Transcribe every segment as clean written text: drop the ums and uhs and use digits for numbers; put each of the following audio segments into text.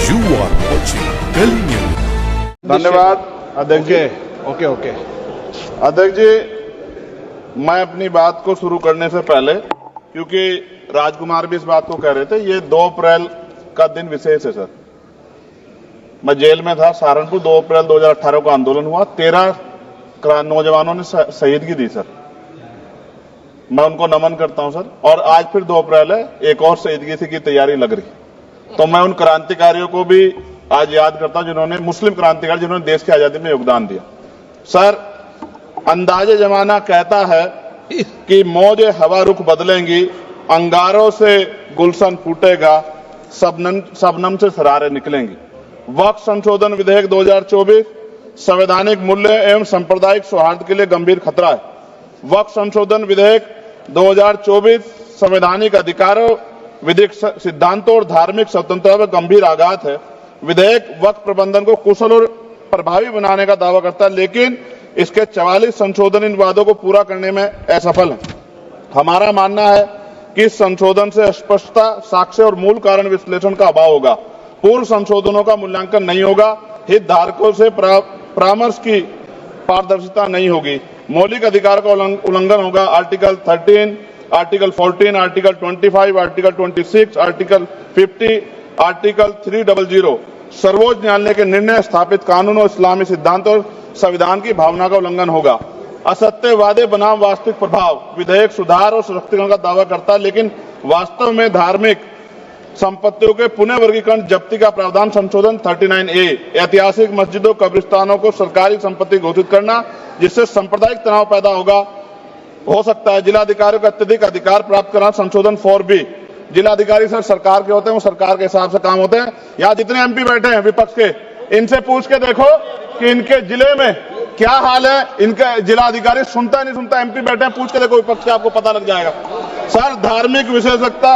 You are watching Delhi News. धन्यवाद अध्यक्ष जी। Okay अध्यक्ष जी, मैं अपनी बात को शुरू करने से पहले, क्योंकि राजकुमार भी इस बात को कह रहे थे, ये 2 अप्रैल का दिन विशेष है सर। मैं जेल में था सहारनपुर, 2 अप्रैल 2018 को आंदोलन हुआ, 13 नौजवानों ने शहीदगी दी सर। मैं उनको नमन करता हूं सर। और आज फिर 2 अप्रैल है, एक और शहीदगी की तैयारी लग रही। तो मैं उन क्रांतिकारियों को भी आज याद करता हूं जिन्होंने, मुस्लिम क्रांतिकारी जिन्होंने देश की आजादी में योगदान दिया। सर, अंदाजे जमाना कहता है कि मौजे हवा रुख बदलेंगी, अंगारों से गुलशन फूटेगा, शबनम से सरारे निकलेंगी। वक्फ संशोधन विधेयक 2024 संवैधानिक मूल्य एवं सांप्रदायिक सौहार्द के लिए गंभीर खतरा है। वक्फ संशोधन विधेयक 2024 संवैधानिक अधिकारों, विधिक सिद्धांतों और धार्मिक स्वतंत्रता पर गंभीर आघात है। विधेयक वक्फ प्रबंधन को कुशल और प्रभावी बनाने का दावा करता है, लेकिन इसके 44 संशोधन इन वादों को पूरा करने में असफल है। हमारा मानना है कि इस संशोधन से स्पष्टता, साक्ष्य और मूल कारण विश्लेषण का अभाव होगा। पूर्व संशोधनों का मूल्यांकन नहीं होगा, हितधारकों से परामर्श की पारदर्शिता नहीं होगी, मौलिक अधिकार का उल्लंघन होगा। Article 13, article 14, article 25, article 26, article 50, article 300 सर्वोच्च न्यायालय के निर्णय, स्थापित कानून और इस्लामी सिद्धांत और संविधान की भावना का उल्लंघन होगा। असत्य वादे बनाम वास्तविक प्रभाव, विधेयक सुधार और सशक्तिकरण का दावा करता है, लेकिन वास्तव में धार्मिक संपत्तियों के पुनः वर्गीकरण, जब्ती का प्रावधान संशोधन 39A, ऐतिहासिक मस्जिदों, कब्रिस्तानों को सरकारी संपत्ति घोषित करना, जिससे सांप्रदायिक तनाव पैदा हो सकता है। जिलाधिकारियों को अत्यधिक अधिकार प्राप्त करना, संशोधन 4B। जिलाधिकारी सर सरकार के होते हैं, वो सरकार के हिसाब से काम होते हैं। यहाँ जितने MP बैठे हैं विपक्ष के, इनसे पूछ के देखो कि इनके जिले में क्या हाल है। इनके जिलाधिकारी सुनता नहीं सुनता, MP बैठे हैं, पूछ के देखो विपक्ष से, आपको पता लग जाएगा। सर, धार्मिक विशेषज्ञता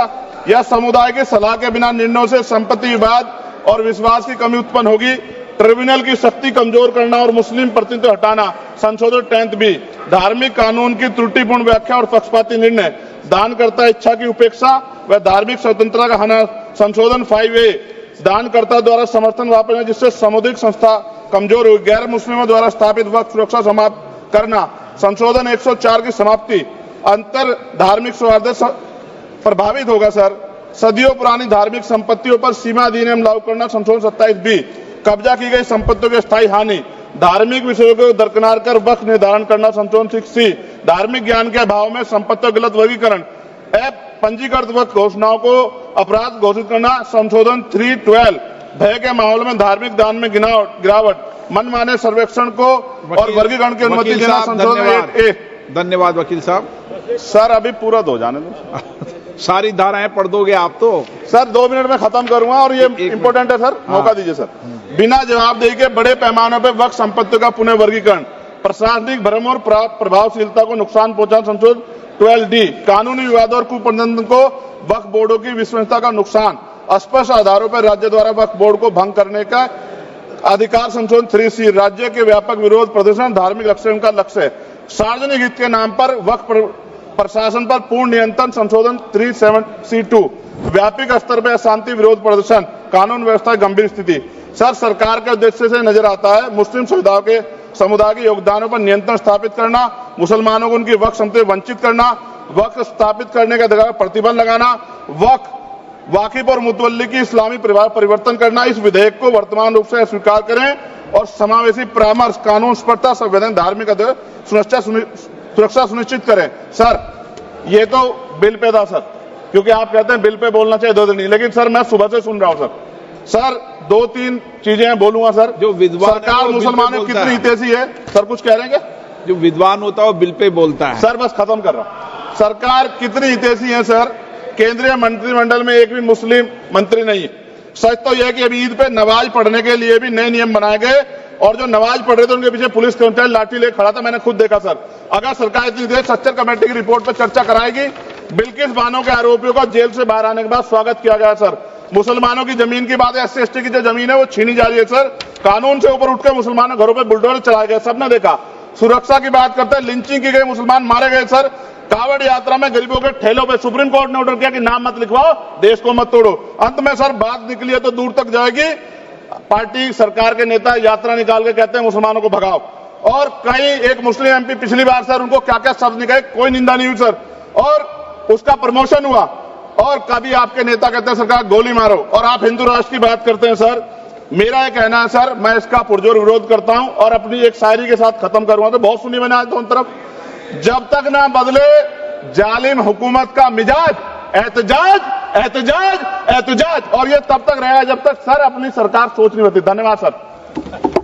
या समुदाय की सलाह के बिना निर्णयों से संपत्ति विवाद और विश्वास की कमी उत्पन्न होगी। ट्रिब्यूनल की शक्ति कमजोर करना और मुस्लिम प्रतिनिधित्व हटाना, संशोधन 10B। धार्मिक कानून की त्रुटिपूर्ण व्याख्या और पक्षपाती निर्णय, दानकर्ता इच्छा की उपेक्षा व धार्मिक स्वतंत्रता का हनन, संशोधन 5A। दानकर्ता द्वारा समर्थन वापस, जिससे सामुदायिक संस्था कमजोर हुई। गैर मुस्लिमों द्वारा स्थापित वक्फ सुरक्षा समाप्त करना, संशोधन 104 की समाप्ति। अंतर धार्मिक सौहार्द प्रभावित होगा सर। सदियों पुरानी धार्मिक संपत्तियों पर सीमा अधिनियम लागू करना, संशोधन 27B। कब्जा की गई संपत्तियों की स्थायी हानि, धार्मिक विषयों को दरकिनार कर वक्फ निर्धारण करना, संशोधन 6C। धार्मिक ज्ञान के अभाव में संपत्तियों गलत वर्गीकरण, पंजीकृत वक्फ घोषणाओं को अपराध घोषित करना, संशोधन 312। भय के माहौल में धार्मिक दान में गिरावट, मनमाने सर्वेक्षण को और वर्गीकरण की अनुमति देना, संशोधन 8A। धन्यवाद वकील साहब। सर, अभी पूरा दो जाने दो। सारी धाराएं पढ़ दोगे आप तो? सर, 2 मिनट में खत्म करूंगा और ये इंपॉर्टेंट है सर, मौका दीजिए सर। बिना जवाबदेही के बड़े पैमाने पर वक्फ संपत्तियों का पुनः वर्गीकरण, प्रशासनिक भ्रम और प्रभावशीलता को नुकसान पहुंचाना, संशोधन 12D। कानूनी विवादों और कुप्रबंधन को वक्फ बोर्डों की विश्वसनीयता का नुकसान, अस्पष्ट आधारों पर राज्य द्वारा वक्फ बोर्ड को भंग करने का अधिकार, संशोधन 3C। राज्य के व्यापक विरोध प्रदर्शन, धार्मिक लक्ष्य का लक्ष्य, सार्वजनिक हित के नाम पर वक्फ प्रशासन पर पूर्ण नियंत्रण, संशोधन 37C2। व्यापक स्तर पर अशांति विरोध प्रदर्शन, कानून व्यवस्था गंभीर स्थिति। सर, सरकार के उद्देश्य से नजर आता है मुस्लिम समुदाय के योगदानों पर नियंत्रण स्थापित करना, मुसलमानों को उनकी वक्फ संपत्ति वंचित करना, वक्फ स्थापित करने के अधिकार पर प्रतिबंध लगाना, वाकिफ और मुतवल्ली की इस्लामी परिवर्तन करना। इस विधेयक को वर्तमान रूप से स्वीकार करें और समावेशी परामर्श, कानून स्पष्टता, संवैधानिक धार्मिक सुरक्षा सुनिश्चित करें। सर, ये तो बिल पे था सर, क्योंकि आप कहते हैं बिल पे बोलना चाहिए 2 दिन नहीं, लेकिन सर मैं सुबह से सुन रहा हूं सर 2-3 चीजें बोलूंगा सर। जो विद्वान सरकार मुसलमानों कितनी हितैषी है सर, कुछ कह रहे हैं क्या? जो विद्वान होता है वो बिल पे बोलता है सर। बस खत्म कर रहा हूं। सरकार कितनी हितैषी है सर? केंद्रीय मंत्रिमंडल में एक भी मुस्लिम मंत्री नहीं है। सच तो यह है कि अभी ईद पे नमाज पढ़ने के लिए भी नए नियम बनाए गए, और जो नमाज पढ़ रहे थे उनके पीछे पुलिस कर्मचारी लाठी लेकर खड़ा था, मैंने खुद देखा सर। अगर सरकार इतनी देर सच्चर कमेटी की रिपोर्ट पर चर्चा कराएगी। बिल्किस बानो के आरोपियों का जेल से बाहर आने के बाद स्वागत किया गया सर। मुसलमानों की जमीन की बात है, SC/ST की जो जमीन है वो छीनी जा रही है सर। कानून से ऊपर उठकर मुसलमानों घरों पर बुलडोजर चलाए गए, सबने देखा। सुरक्षा की बात करते हैं, लिंचिंग की गई, मुसलमान मारे गए सर। कावड़ यात्रा में गरीबों के ठेलों पे सुप्रीम कोर्ट ने ऑर्डर किया कि नाम मत लिखवाओ, देश को मत तोड़ो। अंत में सर बात निकली है तो दूर तक जाएगी। पार्टी सरकार के नेता यात्रा निकाल के कहते हैं मुसलमानों को भगाओ, और कहीं एक मुस्लिम एमपी पिछली बार सर उनको क्या क्या शब्द निकले, कोई निंदा नहीं हुई सर, और उसका प्रमोशन हुआ। और कभी आपके नेता कहते हैं सरकार गोली मारो, और आप हिंदू राष्ट्र की बात करते हैं सर। मेरा यह कहना है सर, मैं इसका पुरजोर विरोध करता हूं और अपनी एक शायरी के साथ खत्म करूंगा। तो बहुत सुनी मैंने आज दोनों तरफ, जब तक ना बदले जालिम हुकूमत का मिजाज, एहतजाज एहतजाज एहतजाज, और ये तब तक रहेगा जब तक सर अपनी सरकार सोच नहीं होती। धन्यवाद सर।